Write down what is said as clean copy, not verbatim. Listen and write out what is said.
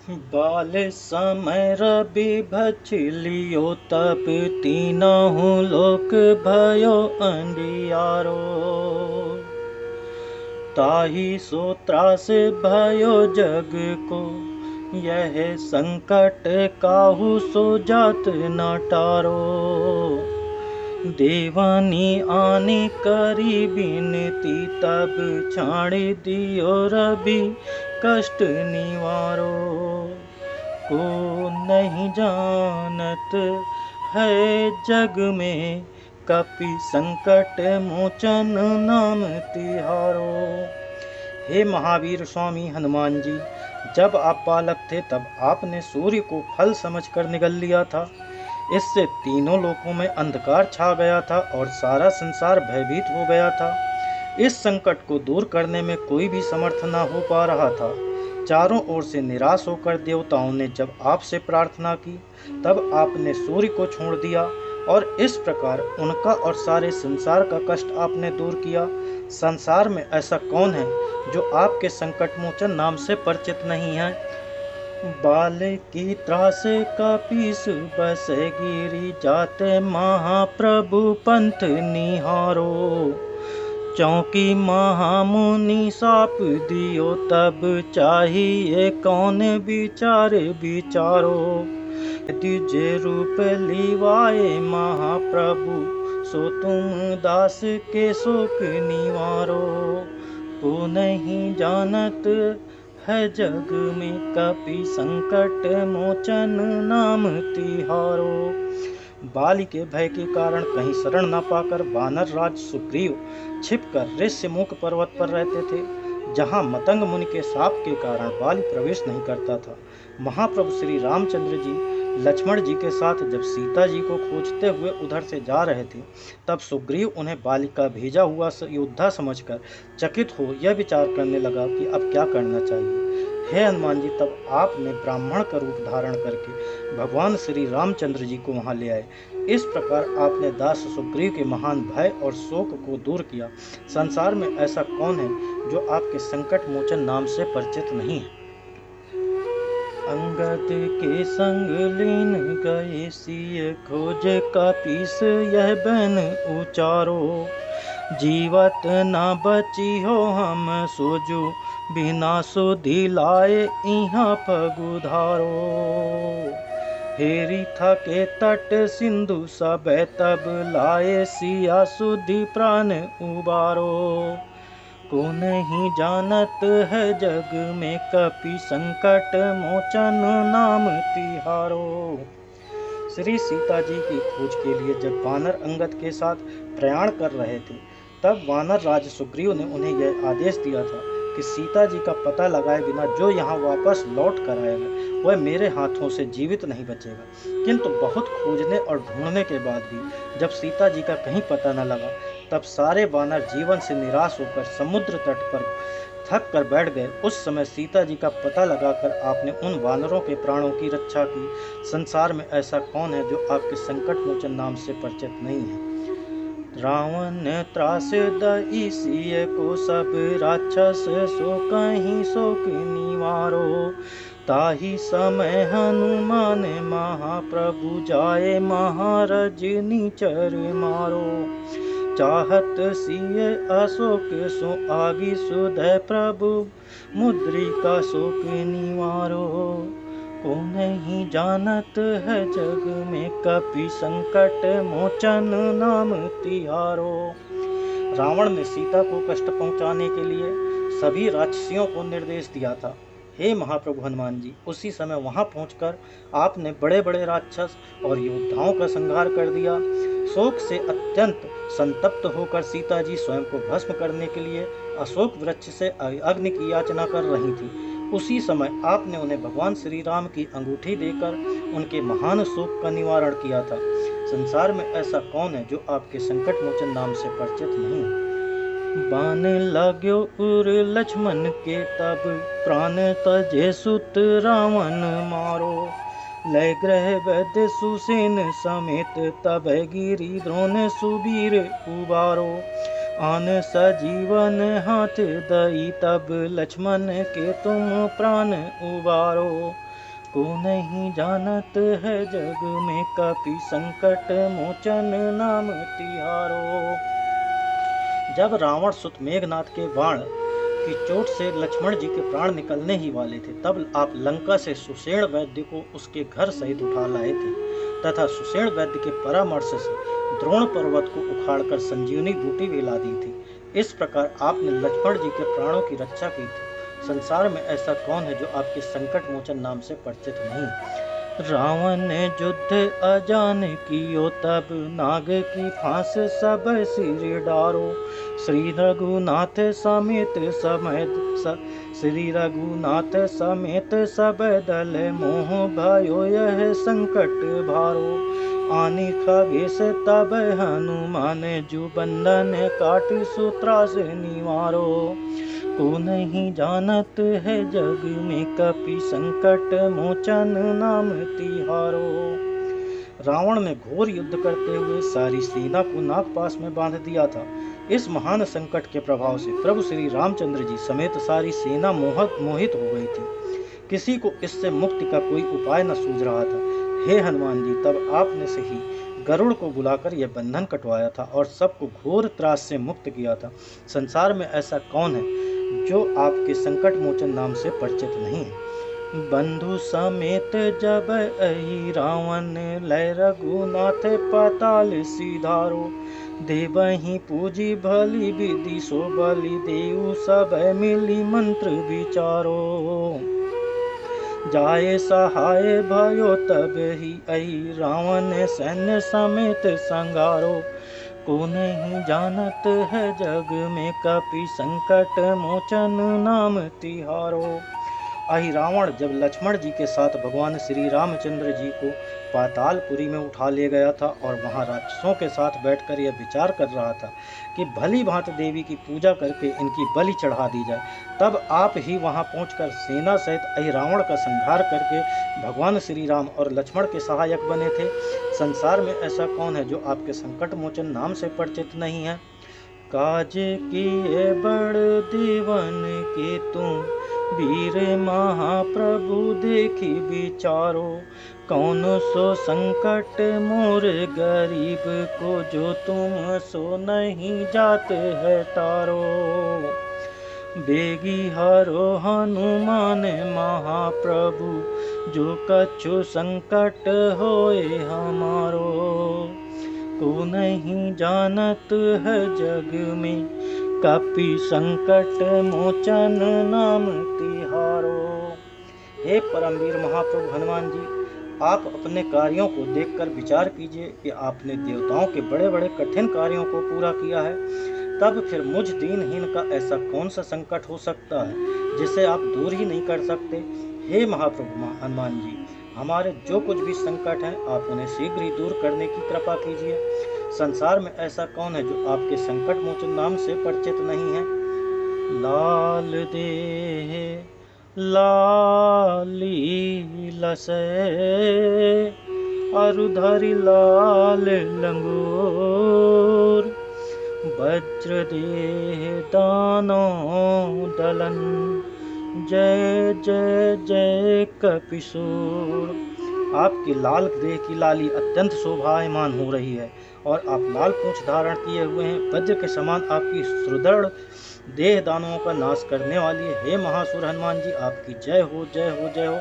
बाल समय रवि भछलियो तब तीनहु लोक भयो अंधियारो। ताहि सो त्रास भयो जग को, यह संकट काहू सो जात न टारो। देवानी आने करी बिनती तब छाड़ी दियो रवि कष्ट निवारो। को नहीं जानत है जग में, कपि संकट मोचन नाम तिहारो। हे महावीर स्वामी हनुमान जी, जब आप बालक थे तब आपने सूर्य को फल समझकर निगल लिया था। इससे तीनों लोकों में अंधकार छा गया था और सारा संसार भयभीत हो गया था। इस संकट को दूर करने में कोई भी समर्थ न हो पा रहा था। चारों ओर से निराश होकर देवताओं ने जब आपसे प्रार्थना की, तब आपने सूर्य को छोड़ दिया और इस प्रकार उनका और सारे संसार का कष्ट आपने दूर किया। संसार में ऐसा कौन है जो आपके संकट मोचन नाम से परिचित नहीं है। बाल की त्रास का पीस बस गिरी जाते, महाप्रभु पंथ निहारो। चौकी महामुनि साप दियो तब चाहिए कौन विचार विचारो। द्विज रूप लिवाए महाप्रभु, सो तुम दास के शोक निवारो। को नहीं जानत है जग में, कपि संकट मोचन नाम तिहारो। बाली के भय के कारण कहीं शरण न पाकर वानर राज सुग्रीव छिपकर ऋष्यमुख पर्वत पर रहते थे, जहां मतंग मुनि के शाप के कारण बाली प्रवेश नहीं करता था। महाप्रभु श्री रामचंद्र जी लक्ष्मण जी के साथ जब सीता जी को खोजते हुए उधर से जा रहे थे, तब सुग्रीव उन्हें बाली का भेजा हुआ योद्धा समझकर चकित हो यह विचार करने लगा कि अब क्या करना चाहिए। हे हनुमान जी, तब आपने ब्राह्मण का रूप धारण करके भगवान श्री रामचंद्र जी को वहां ले आए। इस प्रकार आपने दास सुग्रीव के महान भय और शोक को दूर किया। संसार में ऐसा कौन है जो आपके संकट मोचन नाम से परिचित नहीं है। अंगद के संग लीन गए सिय खोज का पीस, यह बन उचारो। जीवत न बची हो हम सोजू, बिना सुधि लाए इहाँ पगुधारो। हेरी था के तट सिंधु सब तब लाए, सिया सुधि प्राण उबारो। को नहीं जानत है जग में, कपि संकट मोचन नाम तिहारो। श्री सीता जी की खोज के लिए जब वानर अंगद के साथ प्रयाण कर रहे थे, तब वानर राज सुग्रीव ने उन्हें यह आदेश दिया था कि सीता जी का पता लगाए बिना जो यहाँ वापस लौट कर आएगा वह मेरे हाथों से जीवित नहीं बचेगा। किंतु बहुत खोजने और ढूंढने के बाद भी जब सीता जी का कहीं पता न लगा, तब सारे वानर जीवन से निराश होकर समुद्र तट पर थक कर बैठ गए। उस समय सीता जी का पता लगाकर आपने उन वानरों के प्राणों की रक्षा की। संसार में ऐसा कौन है जो आपके संकट मोचन नाम से परिचित नहीं है। रावण त्रास दई सिय को, सब राक्षस सो कहीं शोक निवारो। ताहि समय हनुमान महाप्रभु जाए, महारज निचर मारो। चाहत सिय अशोक सो आगी, सुधय प्रभु मुद्रिका शोक निवारो। को नहीं जानत है जग में, कपि संकट मोचन नाम तिहारो। रावण ने सीता को कष्ट पहुंचाने के लिए सभी राक्षसियों को निर्देश दिया था। हे महाप्रभु हनुमान जी, उसी समय वहां पहुंचकर आपने बड़े बड़े राक्षस और योद्धाओं का संहार कर दिया। शोक से अत्यंत संतप्त होकर सीता जी स्वयं को भस्म करने के लिए अशोक वृक्ष से अग्नि की याचना कर रही थी। उसी समय आपने उन्हें भगवान श्री राम की अंगूठी देकर उनके महान शोक का निवारण किया था। संसार में ऐसा कौन है जो आपके संकट मोचन नाम से परिचित नहीं है। बान लाग्यो उर लक्ष्मण के, तब प्राण तजे सुत रावण मारो। लय ग्रह वैद्य सुसेन समेत, तब गिरी द्रोण सुबीर उबारो। आन सजीवन हाथ दई, तब लक्ष्मण के तुम प्राण उबारो। को नहीं जानत है जग में कपि संकट मोचन नाम तिहारो। जब रावण सुत मेघनाथ के बाण की चोट से लक्ष्मण जी के प्राण निकलने ही वाले थे, तब आप लंका से सुषेण वैद्य को उसके घर सहित उठा लाए थे तथा सुषेण वैद्य के परामर्श से द्रोण पर्वत को उखाड़कर संजीवनी बूटी भी ला दी थी। इस प्रकार आपने लक्ष्मण जी के प्राणों की रक्षा की थी। संसार में ऐसा कौन है जो आपके संकट मोचन नाम से परिचित नहीं। रावण ने युद्ध अजान कियो तब नाग की फांस सब सिर डारो। श्री रघुनाथ समेत सब दल मोह भयो यह संकट भारो। आनी खगेश तब हनुमान जु बंधन काट सूत्रास निवारो। को नहीं जानत है जग में कपि संकट मोचन नाम तिहारो। रावण ने घोर युद्ध करते हुए सारी सेना को नागपास में बांध दिया था। इस महान संकट के प्रभाव से प्रभु श्री रामचंद्र जी समेत सारी सेना मोहित हो गई थी। किसी को इससे मुक्ति का कोई उपाय न सूझ रहा था। हे हनुमान जी, तब आपने से ही गरुड़ को बुलाकर यह बंधन कटवाया था और सबको घोर त्रास से मुक्त किया था। संसार में ऐसा कौन है जो आपके संकट मोचन नाम से परिचित नहीं। बंधु समेत जब अहि रावण लय रघुनाथ पाताल सिधारो। देवहि पूजी भली विधि सो बलि देउ सब मिली मंत्र विचारो। जाए सहाय भयो तब ही अहि रावण सैन्य समेत संगारो। को नहीं जानत है जग में कपि संकट मोचन नाम तिहारो। अहि रावण जब लक्ष्मण जी के साथ भगवान श्री रामचंद्र जी को पातालपुरी में उठा ले गया था और वहां राक्षसों के साथ बैठकर यह विचार कर रहा था कि भली भांति देवी की पूजा करके इनकी बलि चढ़ा दी जाए, तब आप ही वहां पहुंचकर सेना सहित अहि रावण का संहार करके भगवान श्री राम और लक्ष्मण के सहायक बने थे। संसार में ऐसा कौन है जो आपके संकट मोचन नाम से परिचित नहीं है। काज किए बड़ दीवन के तुम वीर महाप्रभु देखी विचारो। कौन सो संकट मोर गरीब को जो तुम सो नहीं जात है तारो। बेगी हरो हनुमान महाप्रभु जो कछु संकट होए हमारो। को नहीं जानत है जग में कपि संकट मोचन नाम तिहारो। हे परमवीर महाप्रभु हनुमान जी, आप अपने कार्यों को देखकर विचार कीजिए कि आपने देवताओं के बड़े बड़े कठिन कार्यों को पूरा किया है, तब फिर मुझ दीनहीन का ऐसा कौन सा संकट हो सकता है जिसे आप दूर ही नहीं कर सकते। हे महाप्रभु हनुमान जी, हमारे जो कुछ भी संकट हैं आप उन्हें शीघ्र ही दूर करने की कृपा कीजिए। संसार में ऐसा कौन है जो आपके संकट मोचन नाम से परिचित नहीं है। लाल देह लाली लसै अरुधरि लाल लंगूर। वज्र देह दानो दलन जय जय जय कपिसूर। आपकी लाल देह की लाली अत्यंत शोभायमान हो रही है और आप लाल पूंछ धारण किए हुए हैं। वज्र के समान आपकी सुदृढ़ देह दानवों का नाश करने वाली है। हे महासुर हनुमान जी, आपकी जय हो जय हो जय हो।